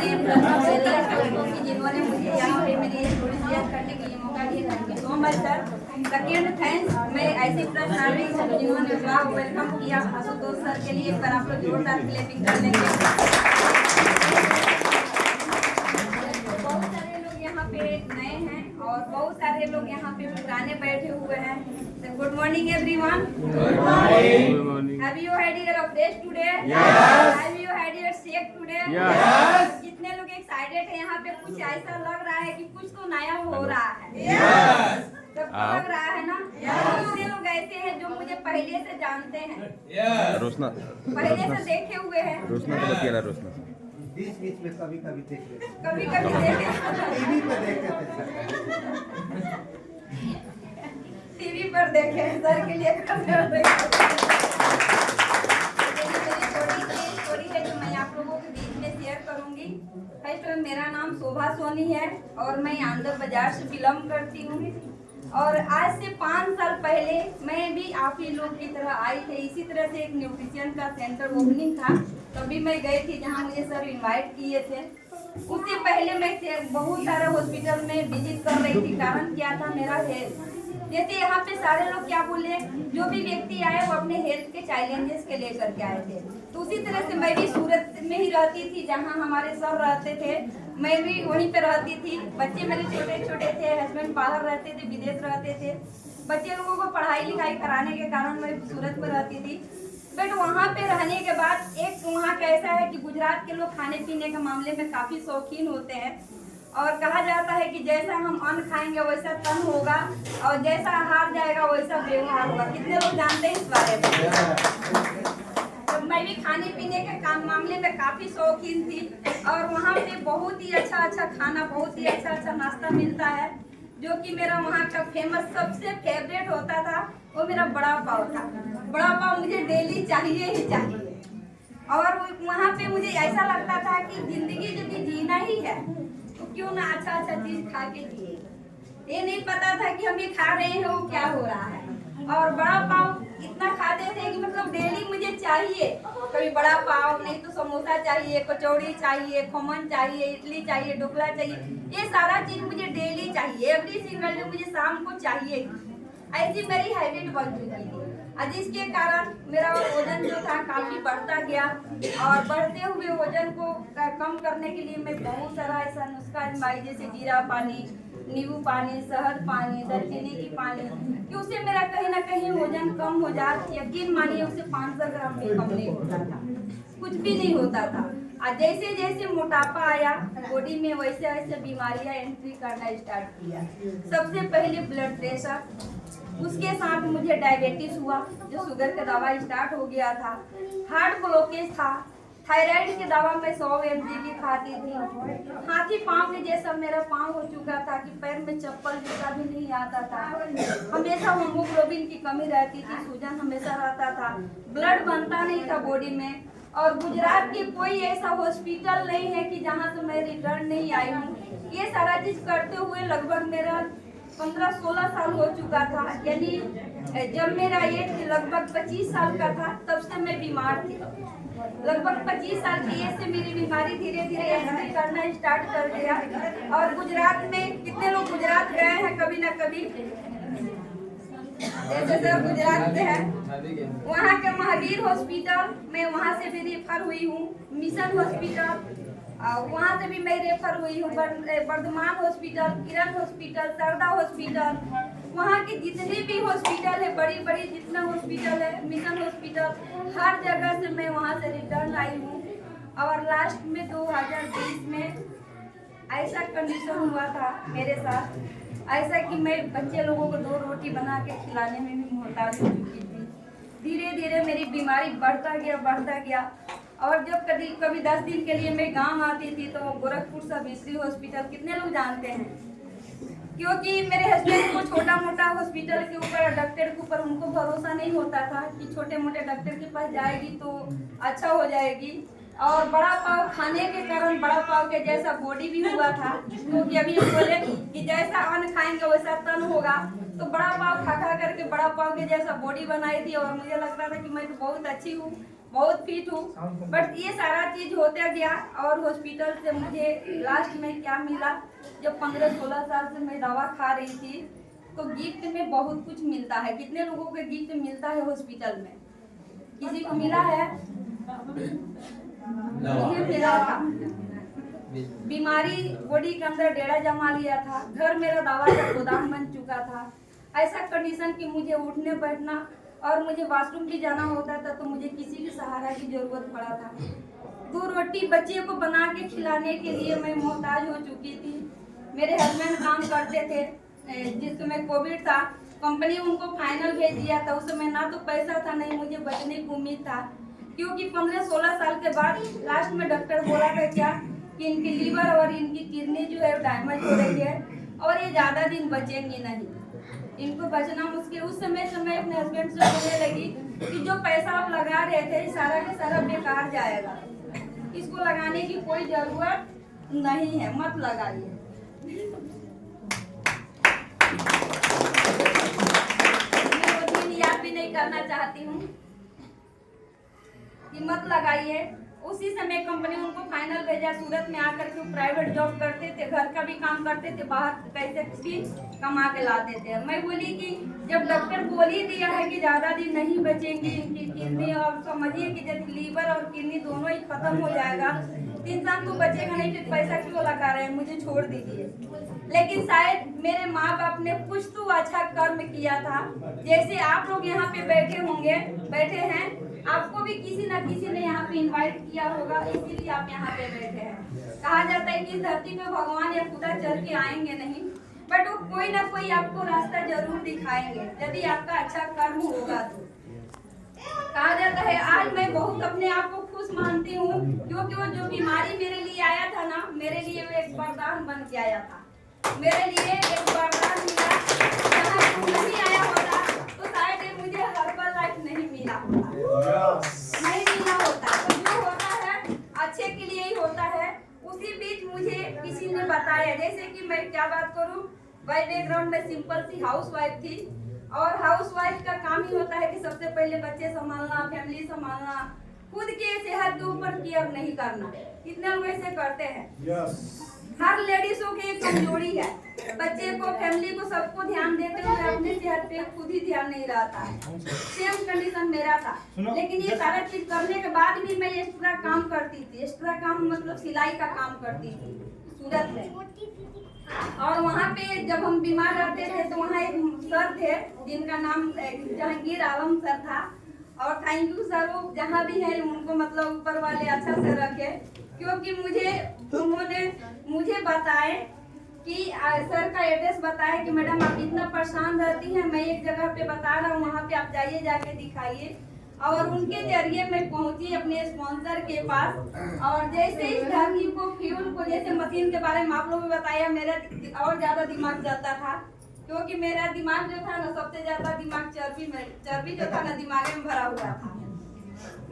अपने दोस्तों की जिन्होंने मुझे यहाँ पे मेरी थोड़ी शेयर करने के लिए मौका दिया। Thank you so much sir. Second thanks मैं ऐसी पर्सनालिटी जिन्होंने वेलकम किया आशुतोष सर के लिए, पर आप लोग जोरदार क्लैपिंग कर लेंगे। बहुत सारे लोग यहाँ पे नए हैं और बहुत सारे लोग यहाँ पे पुराने बैठे हुए हैं। Good morning everyone. Good morning. Have you had your breakfast today? Yes. Have you had your shake today? Yes. कितने लोग एक्साइटेड हैं? यहाँ पे कुछ ऐसा लग रहा है कि कुछ तो नया हो रहा है। यस। सबको लग रहा है ना? कितने लोग ऐसे हैं जो मुझे पहले से जानते हैं? रोशना पहले से देखे हुए हैं? रोशना को बतिया रहा रोशना बीच बीच में कभी कभी देखे, कभी कभी देखे टीवी पे देखते थे सर। टीवी पर देखे सर के लिए स्टोरी है जो मैं आप लोगों के बीच में शेयर करूंगी। फर्स्ट में मेरा नाम शोभा सोनी है और मैं आंध्र बाजार से बिलोंग करती हूँ। और आज से 5 साल पहले मैं भी आप ही लोग की तरह आई थी। इसी तरह से एक न्यूट्रिशन का सेंटर ओपनिंग था, तभी मैं गई थी जहाँ मुझे सर इनवाइट किए थे। उससे पहले मैं बहुत सारे हॉस्पिटल में विजिट कर रही थी। कारण क्या था? मेरा हेल्थ। जैसे यहाँ पे सारे लोग क्या बोले, जो भी व्यक्ति आए वो अपने हेल्थ के चैलेंजेस के लेकर के आए थे। तो उसी तरह से मैं भी सूरत में ही रहती थी जहाँ हमारे सर रहते थे, मैं भी वहीं पे रहती थी। बच्चे मेरे छोटे छोटे थे, हस्बैंड बाहर रहते थे, विदेश रहते थे। बच्चे लोगों को पढ़ाई लिखाई कराने के कारण मैं सूरत में रहती थी। बट वहाँ पे रहने के बाद एक वहाँ का ऐसा है कि गुजरात के लोग खाने पीने के मामले में काफ़ी शौकीन होते हैं और कहा जाता है कि जैसा हम अन्न खाएंगे वैसा तन होगा और जैसा आहार जाएगा वैसा व्यवहार होगा। कितने लोग जानते हैं इस बारे में? तो मैं भी खाने पीने के काम मामले में काफ़ी शौकीन थी और वहाँ पे बहुत ही अच्छा खाना, बहुत ही अच्छा नाश्ता मिलता है। जो कि मेरा वहाँ का फेमस सबसे फेवरेट होता था वो मेरा बड़ा पाव था। बड़ा पाव मुझे डेली चाहिए ही चाहिए। और वहाँ पे मुझे ऐसा लगता था कि जिंदगी यदि जीना ही है तो क्यों ना अच्छा चीज खा के जिए। ये नहीं पता था कि हम ये खा रहे हैं वो क्या हो रहा है। और बड़ा पाव इतना खाते थे कि मतलब डेली मुझे चाहिए। कभी बड़ा पाव नहीं तो समोसा चाहिए, कचौड़ी चाहिए, खमन चाहिए, इडली चाहिए, ढोकला चाहिए। ये सारा चीज मुझे डेली चाहिए, एवरी सिंगल डे मुझे शाम को चाहिए। ऐसी मेरी हैबिट बन चुकी थी। जिसके कारण मेरा वजन जो था काफी बढ़ता गया और बढ़ते हुए वजन को कम करने के लिए मैं बहुत सारा ऐसा नुस्खा आजमाई, जैसे जीरा पानी, नींबू पानी, शहद पानी, दालचीनी की पानी, कि उससे मेरा कहीं ना कहीं वजन कम हो जाता। यकीन मानिए उससे 500 ग्राम भी कम नहीं होता था, कुछ भी नहीं होता था। और जैसे जैसे मोटापा आया बॉडी में वैसे वैसे बीमारियां एंट्री करना स्टार्ट किया। सबसे पहले ब्लड प्रेशर, उसके साथ मुझे डायबिटीज हुआ, जो शुगर का दवा स्टार्ट हो गया था। हार्ट ब्लॉकेज था, थायराइड की दवा मैं 100 mg की खाती थी। हाथी पाँव के जैसा मेरा पाँव हो चुका था कि पैर में चप्पल जूता भी नहीं आता था। हमेशा हीमोग्लोबिन की कमी रहती थी, सूजन हमेशा रहता था, ब्लड बनता नहीं था बॉडी में। और गुजरात के कोई ऐसा हॉस्पिटल नहीं है कि जहाँ से मैं रिटर्न नहीं आई हूँ। ये सारा चीज करते हुए लगभग मेरा 15-16 साल हो चुका था। यानी जब मेरा एज लगभग 25 साल का था तब से मैं बीमार थी। लगभग 25 साल की एज से मेरी बीमारी धीरे धीरे एंट्री करना स्टार्ट कर दिया। और गुजरात में कितने लोग गुजरात गए हैं कभी ना कभी? जैसे सर गुजरात से है, वहाँ के महावीर हॉस्पिटल में वहाँ से भी रेफर हुई हूँ। मिशन हॉस्पिटल वहाँ से भी मैं रेफर हुई हूँ। वर्धमान हॉस्पिटल, किरण हॉस्पिटल, शारदा हॉस्पिटल, वहाँ के जितने भी हॉस्पिटल है, बड़ी बड़ी जितना हॉस्पिटल है, मिशन हॉस्पिटल, हर जगह से मैं वहाँ से रिटर्न आई हूँ। और लास्ट में 2020 में ऐसा कंडीशन हुआ था मेरे साथ, ऐसा कि मैं बच्चे लोगों को 2 रोटी बना के खिलाने में भी मोहताज हो चुकी थी। धीरे धीरे मेरी बीमारी बढ़ता गया। और जब कभी 10 दिन के लिए मैं गांव आती थी तो गोरखपुर सब मिश्री हॉस्पिटल कितने लोग जानते हैं? क्योंकि मेरे हस्बैंड को छोटा मोटा हॉस्पिटल के ऊपर, डॉक्टर के ऊपर उनको भरोसा नहीं होता था कि छोटे मोटे डॉक्टर के पास जाएगी तो अच्छा हो जाएगी। और बड़ा पाव खाने के कारण बड़ा पाव के जैसा बॉडी भी हुआ था, क्योंकि अभी बोले कि जैसा अन्न खाएंगे वैसा तन होगा। तो बड़ा पाव खा करके बड़ा पाव के जैसा बॉडी बनाई थी और मुझे लगता था कि मैं तो बहुत अच्छी हूँ। बहुत फिट हूँ। बट ये सारा चीज होता गया और हॉस्पिटल से मुझे लास्ट में क्या मिला, जब 15-16 साल से मैं दवा खा रही थी तो गिफ्ट में बहुत कुछ मिलता है। कितने लोगों के गिफ्ट मिलता है हॉस्पिटल में? किसी को मिला है? मुझे मिला था। बीमारी बॉडी के अंदर डेरा जमा लिया था, घर मेरा दवा का गोदाम बन चुका था। ऐसा कंडीशन कि मुझे उठने बैठना और मुझे वॉशरूम भी जाना होता था तो मुझे किसी के सहारा की जरूरत पड़ा था। 2 रोटी बच्चे को बना के खिलाने के लिए मैं मोहताज हो चुकी थी। मेरे हस्बैंड काम करते थे, जिस समय कोविड था कंपनी उनको फाइनल भेज दिया था। उस समय ना तो पैसा था नहीं मुझे बचने की उम्मीद था, क्योंकि 15-16 साल के बाद लास्ट में डॉक्टर बोला था क्या कि इनकी लीवर और इनकी किडनी जो है डैमेज हो रही है और ये ज़्यादा दिन बचेंगी नहीं, इनको बचना मुश्किल। उस समय से मैं अपने हस्बैंड से बोलने लगी कि जो पैसा आप लगा रहे थे सारा के सारा बेकार जाएगा, इसको लगाने की कोई जरूरत नहीं है, मत लगाइए। मैं वो दिन याद भी नहीं करना चाहती हूँ कि मत लगाइए। उसी समय कंपनी उनको फाइनल भेजा, सूरत में आकर के प्राइवेट जॉब करते थे, घर का भी काम करते थे, बाहर पैसे भी कमा के लाते थे। मैं बोली कि जब डॉक्टर बोल ही दिया है कि ज़्यादा दिन नहीं बचेंगी इनकी किडनी, और समझिए कि जब लीवर और किडनी दोनों ही खत्म हो जाएगा तो इंसान तो बचेगा नहीं, फिर पैसा क्यों लगा रहे हैं, मुझे छोड़ दीजिए। लेकिन शायद मेरे माँ बाप ने कुछ तो अच्छा कर्म किया था। जैसे आप लोग यहाँ पे बैठे हैं, आपको भी किसी न किसी ने यहाँ पे इनवाइट किया होगा, इसीलिए आप यहाँ पे बैठे हैं। कहा जाता है कि इस धरती पे भगवान या खुदा चल के आएंगे नहीं, बट वो कोई ना कोई आपको रास्ता जरूर दिखाएंगे यदि आपका अच्छा कर्म होगा तो। कहा जाता है आज मैं बहुत अपने आप को खुश मानती हूँ, क्योंकि वो जो बीमारी मेरे लिए आया था ना, मेरे लिए वो एक वरदान बन के आया था। मेरे लिए एक वरदान मिला, अगर नहीं आया होता तो शायद ये मुझे हर्बल लाइफ नहीं मिला होता, नहीं मिला होता। तो जो होता है अच्छे के लिए ही होता है। उसी बीच मुझे किसी ने बताया, जैसे कि मैं क्या बात करूं, भाई बैकग्राउंड में सिंपल सी हाउसवाइफ थी, और हाउसवाइफ का काम ही होता है कि सबसे पहले बच्चे संभालना, फैमिली संभालना, खुद के सेहत के ऊपर केयर नहीं करना। कितने लोग ऐसे करते हैं? हर लेडीजों की एक कमजोरी है, बच्चे को, फैमिली को, सबको ध्यान देते हुए अपने सेहत पे खुद ही ध्यान नहीं रहता है। सेम कंडीशन मेरा था, लेकिन ये सारा चीज करने के बाद भी मैं एक्स्ट्रा काम करती थी। एक्स्ट्रा काम मतलब सिलाई का काम करती थी सूरत में। और वहाँ पे जब हम बीमार रहते थे तो वहाँ एक सर थे जिनका नाम जहांगीर आलम सर था, और थैंक यू सर, वो जहाँ भी है उनको मतलब ऊपर वाले अच्छा से रखे, क्योंकि उन्होंने मुझे बताए कि सर का एड्रेस बताया कि मैडम आप इतना परेशान रहती हैं, मैं एक जगह पे बता रहा हूँ, वहाँ पे आप जाइए, जाके दिखाइए। और उनके जरिए मैं पहुंची अपने स्पॉन्सर के पास, और जैसे इस धरती को, फ्यूल को, जैसे मशीन के बारे में आप लोगों ने बताया, मेरा और ज्यादा दिमाग चलता था, क्योंकि मेरा दिमाग जो था ना, सबसे ज्यादा दिमाग चर्बी जो था ना दिमाग में भरा हुआ था।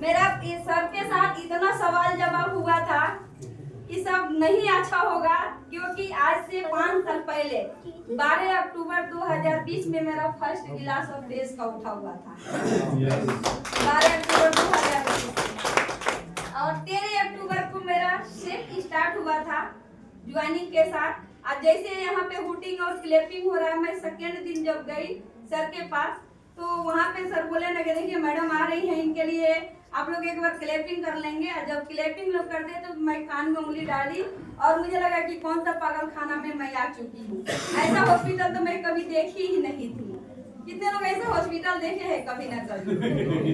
मेरा सर के साथ इतना सवाल जवाब हुआ था कि सब नहीं अच्छा होगा, क्योंकि आज से 5 साल पहले 12 अक्टूबर 2020 में मेरा फर्स्ट गिलास ऑफ डेज का उठा हुआ था। 12 अक्टूबर 2020 और 13 अक्टूबर को मेरा शिफ्ट स्टार्ट हुआ था ज्वाइनिंग के साथ। आज जैसे यहाँ पे हुटिंग और क्लैपिंग हो रहा है, मैं सेकेंड दिन जब गई सर के पास तो वहाँ पे सर बोले ना कि देखिए मैडम आ रही हैं, इनके लिए आप लोग एक बार क्लैपिंग कर लेंगे। और जब क्लैपिंग लोग करते तो मैं कान में उंगली डाली और मुझे लगा कि कौन सा पागल खाना में मैं आ चुकी हूँ। ऐसा हॉस्पिटल तो मैं कभी देखी ही नहीं थी। कितने लोग ऐसे हॉस्पिटल देखे हैं? कभी ना कभी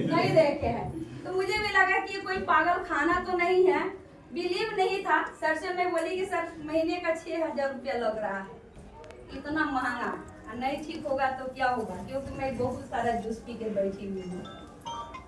नहीं देखे हैं। तो मुझे भी लगा कि कोई पागल खाना तो नहीं है, बिलीव नहीं था। सर से मैं बोली कि सर महीने का 6,000 रुपया लग रहा है, इतना महंगा, नहीं ठीक होगा तो क्या होगा, क्योंकि मैं बहुत सारा जूस पी के बैठी हुई हूँ।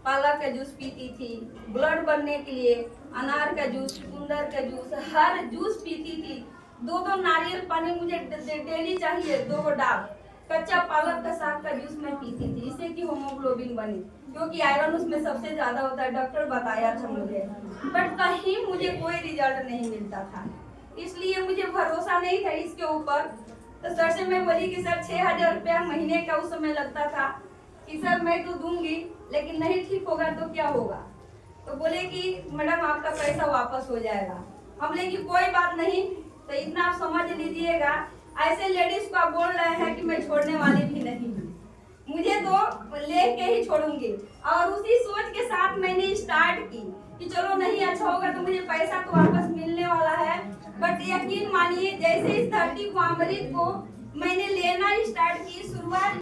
पालक का जूस पीती थी ब्लड बनने के लिए, अनार का जूस, चुकंदर का जूस, हर जूस पीती थी। 2 नारियल पानी मुझे डेली चाहिए, 2 डाब। कच्चा पालक का साग का जूस मैं पीती थी, जिससे कि होमोग्लोबिन बने, क्योंकि आयरन उसमें सबसे ज्यादा होता है, डॉक्टर बताया था मुझे। बट कहीं मुझे कोई रिजल्ट नहीं मिलता था, इसलिए मुझे भरोसा नहीं था इसके ऊपर। तो सर से मैं बोली कि सर 6,000 रुपया महीने का उस समय लगता था, कि सर मैं तो दूंगी, लेकिन नहीं ठीक होगा तो क्या होगा। तो बोले कि मैडम आपका पैसा वापस हो जाएगा। हम बोले कि कोई बात नहीं, तो इतना आप समझ लीजिएगा। ऐसे लेडीज को आप बोल रहे हैं कि मैं छोड़ने वाली भी नहीं हूँ, मुझे तो लेके ही छोड़ूंगी। और उसी सोच के साथ मैंने स्टार्ट की कि चलो नहीं अच्छा होगा तो मुझे पैसा तो वापस मिलने वाला है। बट यकीन मानिए जैसे इस 30 को अमृत को मैंने लेना स्टार्ट की, शुरुआत